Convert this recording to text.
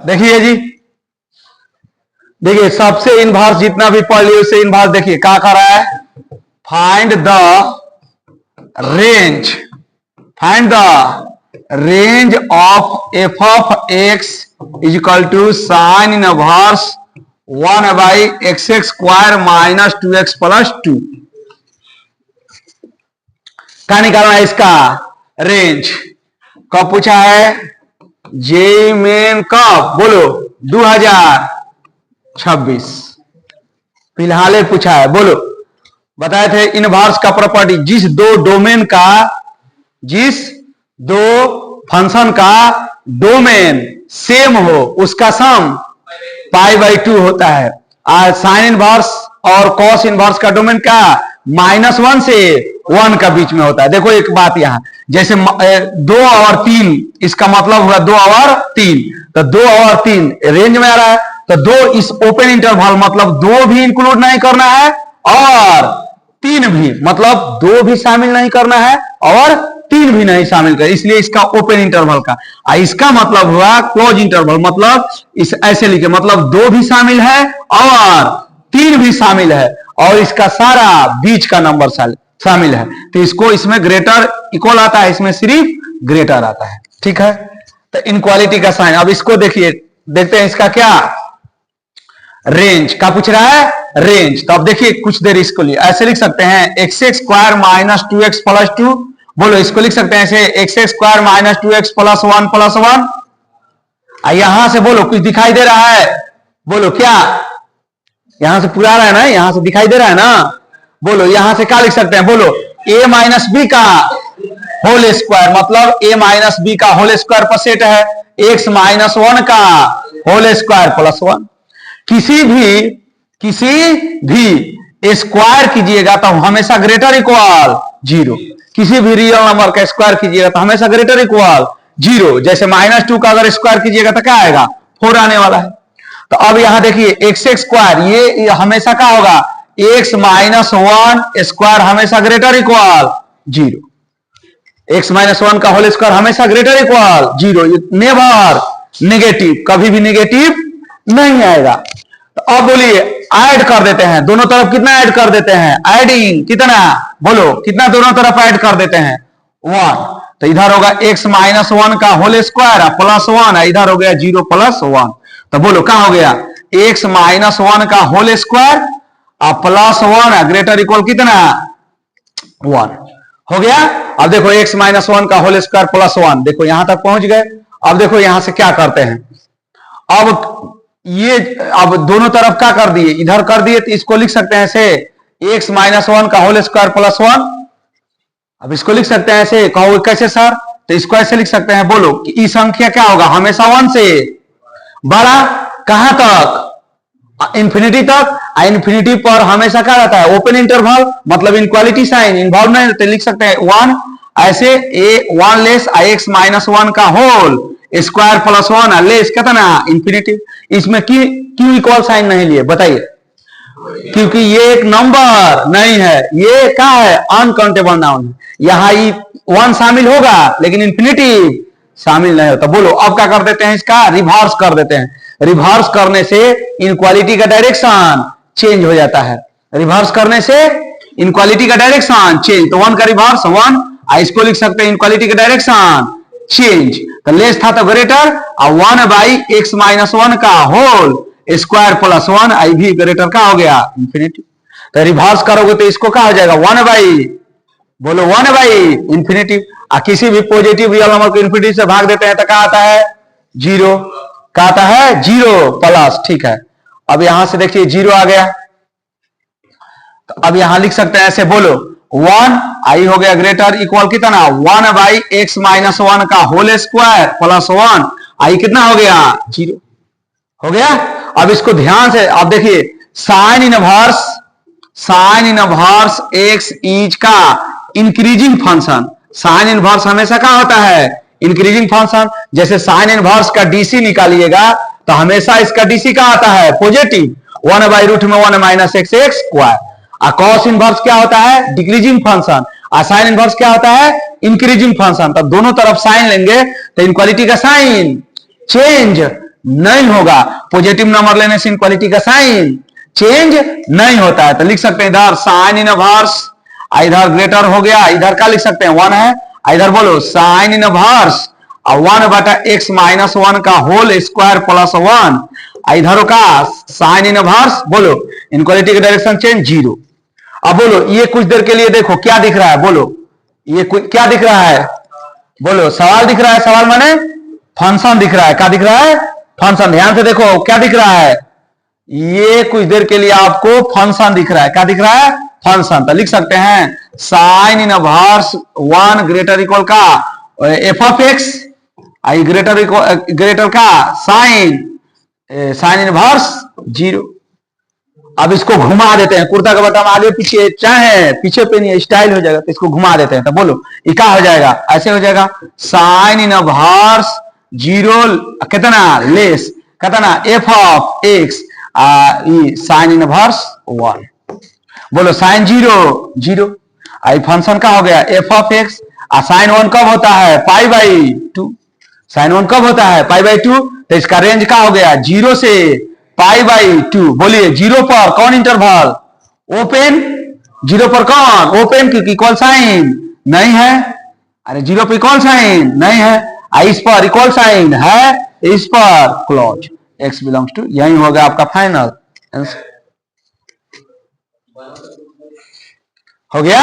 देखिए जी, देखिए सबसे इनवर्स जितना भी पढ़ लिया उससे इनवर्स देखिए क्या कर रहा है, find the range, find the range of F of X is equal to sine inverse 1 by X X square minus 2x plus 2। क्या निकालना है इसका रेंज? कब पूछा है? जे मेन कब बोलो? 2026 फिलहाल पूछा है, बोलो। बताए थे इनवर्स का प्रॉपर्टी, जिस दो डोमेन का, जिस दो फंक्शन का डोमेन सेम हो उसका सम पाई बाई 2 होता है। साइन इनवर्स और कॉस इनवर्स का डोमेन का -1 से 1 का बीच में होता है। देखो एक बात यहां, जैसे 2 और 3, इसका मतलब हुआ 2 और 3, तो 2 और 3 रेंज में आ रहा है, तो 2 इस ओपन इंटरवल मतलब 2 भी इंक्लूड नहीं करना है और 3 भी, मतलब 2 भी शामिल नहीं करना है और 3 भी नहीं शामिल कर, इसलिए इसका ओपन इंटरवल का। इसका मतलब हुआ क्लोज इंटरवल, मतलब इस ऐसे लिखे, मतलब 2 भी शामिल है और 3 भी शामिल है और इसका सारा बीच का नंबर शामिल है, तो इसको इसमें ग्रेटर इक्वल आता है, इसमें सिर्फ ग्रेटर आता है। ठीक है, तो इनक्वालिटी का साइन। अब इसको देखिए, देखते हैं इसका क्या रेंज का पूछ रहा है, रेंज। तो अब देखिए कुछ देर इसको लिए ऐसे लिख सकते हैं, x X square minus 2x plus 2। बोलो इसको लिख सकते हैं ऐसे, x X square minus 2x plus 1 plus 1। यहां से बोलो कुछ दिखाई दे रहा है? बोलो क्या? यहां से पूरा रहा है ना, यहां से दिखाई दे रहा है ना? बोलो यहां से क्या लिख सकते हैं? बोलो a माइनस बी का होल स्क्वायर, मतलब a माइनस बी का होल स्क्वायर पर सेट है x माइनस 1 का होल स्क्वायर प्लस 1। किसी भी स्क्वायर कीजिएगा तो हमेशा ग्रेटर इक्वल 0। किसी भी रियल नंबर का स्क्वायर कीजिएगा तो हमेशा ग्रेटर इक्वल 0। जैसे -2 का अगर स्क्वायर कीजिएगा तो क्या आएगा? 4 आने वाला है। तो अब यहां देखिए एक्स एक्स स्क्वायर, ये हमेशा क्या होगा? x माइनस 1 स्क्वायर हमेशा ग्रेटर इक्वल 0। x माइनस 1 का होल स्क्वायर हमेशा ग्रेटर इक्वल 0, नेवर नेगेटिव, कभी भी नेगेटिव नहीं आएगा। तो अब बोलिए ऐड कर देते हैं, दोनों तरफ कितना ऐड कर देते हैं? एडिंग कितना? बोलो कितना दोनों तरफ ऐड कर देते हैं? 1। तो इधर होगा x माइनस 1 का होल स्क्वायर प्लस 1, इधर हो गया 0 प्लस 1। तो बोलो क्या हो गया? x माइनस 1 का whole square plus 1 greater equal कितना? 1 हो गया। अब देखो x माइनस 1 का होल स्क्वायर प्लस 1, देखो यहां तक पहुंच गए। अब देखो यहां से क्या करते हैं, अब दोनों तरफ क्या कर दिए? इधर कर दिए, तो इसको लिख सकते हैं ऐसे, x माइनस 1 का होल स्क्वायर प्लस 1। अब इसको लिख सकते हैं ऐसे, कहो कैसे सर? तो इसको ऐसे लिख सकते हैं, बोलो कि ई संख्या क्या होगा? हमेशा 1 से बड़ा, कहां तक? इंफिनिटी तक। इंफिनिटी पर हमेशा क्या रहता है? ओपन इंटरवल, मतलब इनक्वालिटी साइन इन्वॉल्व नहीं, तो लिख सकते हैं 1 ऐसे, a 1 लेस x माइनस 1 का होल स्क्वायर प्लस 1 लेस कितना? इंफिनिटी। इसमें क्यों इक्वल साइन नहीं लिए बताइए? क्योंकि ये एक नंबर नहीं है, ये क्या है? अनकाउंटेबल नाउन है। यहां 1 शामिल होगा लेकिन इंफिनिटी शामिल नहीं होता। बोलो अब क्या कर देते हैं? इसका रिवर्स कर देते हैं। रिवर्स करने से इनक्वालिटी का डायरेक्शन चेंज हो जाता है। रिवर्स करने से इनक्वालिटी का डायरेक्शन चेंज, तो 1 का रिवर्स 1, इसको लिख सकते हैं इनक्वालिटी का डायरेक्शन चेंज। तो लेस था तो ग्रेटर, और 1 बाई x माइनस 1 का होल स्क्वायर प्लस 1, आई भी ग्रेटर का हो गया इंफिनिटी। तो रिवर्स करोगे तो इसको क्या हो जाएगा? 1 बाई, बोलो 1 बाई इंफिनिटी। किसी भी पॉजिटिव रियल नंबर को इंफिनिटी से भाग देते हैं तो क्या आता है? 0 का आता है 0 प्लस। ठीक है, अब यहां से देखिए 0 आ गया, तो अब यहां लिख सकते हैं ऐसे, बोलो 1 आई हो गया ग्रेटर इक्वल कितना? 1 बाई x माइनस 1 का होल स्क्वायर प्लस 1, आई कितना हो गया? 0 हो गया। अब इसको ध्यान से आप देखिए, साइन इनवर्स x इज का इंक्रीजिंग फंक्शन। साइन इनवर्स हमेशा क्या होता है? Increasing function. जैसे साइन इनवर्स का डीसी निकालिएगा तो हमेशा इसका डीसी क्या आता है? पॉजिटिव, 1 बाई रूट में 1 minus x x square. Cos inverse क्या होता है? Decreasing function. साइन इनवर्स क्या होता है? Increasing function. तब दोनों तरफ साइन लेंगे तो इनक्वालिटी का साइन चेंज नहीं होगा। पॉजिटिव नंबर लेने से इनक्वालिटी का साइन चेंज नहीं होता है। तो लिख सकते हैं इधर साइन इनवर्स, इधर ग्रेटर हो गया, इधर क्या लिख सकते हैं 1 है, इधर बोलो साइन इनवर्स 1/x-1 का होल स्क्वायर प्लस 1, इधर का साइन इनवर्स बोलो इनक्वालिटी का डायरेक्शन चेंज 0। अब बोलो ये कुछ देर के लिए देखो क्या दिख रहा है, बोलो ये क्या दिख रहा है, बोलो सवाल दिख रहा है, सवाल माने फंक्शन दिख रहा है, क्या दिख रहा है फंक्शन। ध्यान से देखो क्या दिख रहा है, ये कुछ देर के लिए आपको फंक्शन दिख रहा है, क्या दिख रहा है फंक्शन। तो लिख सकते हैं साइन इनवर्स 1 ग्रेटर इक्वल का F of x, I greater का साइन इनवर्स 0। अब इसको घुमा देते हैं, कुर्ता का बटन आगे पीछे चाहे पीछे पे नहीं स्टाइल हो जाएगा, तो इसको घुमा देते हैं। तो बोलो ये क्या हो जाएगा, ऐसे हो जाएगा साइन इनवर्स 0 कितना लेस कितना F of x sign inverse 1। बोलो साइन 0 0, आई फंक्शन का हो गया एफ ऑफ एक्स, साइन 1 कब होता है π/2, साइन 1 कब होता है π/2, तो इसका रेंज का हो गया 0 से π/2। बोलिए 0 पर कौन इंटरवल ओपन, 0 पर कौन ओपन, क्योंकि इक्वल साइन नहीं है, अरे 0 पर इक्वल साइन नहीं है, इस पर इक्वल साइन है, इस पर क्लोज, x बिलोंग्स टू, यही होगा आपका फाइनल आंसर। हो गया।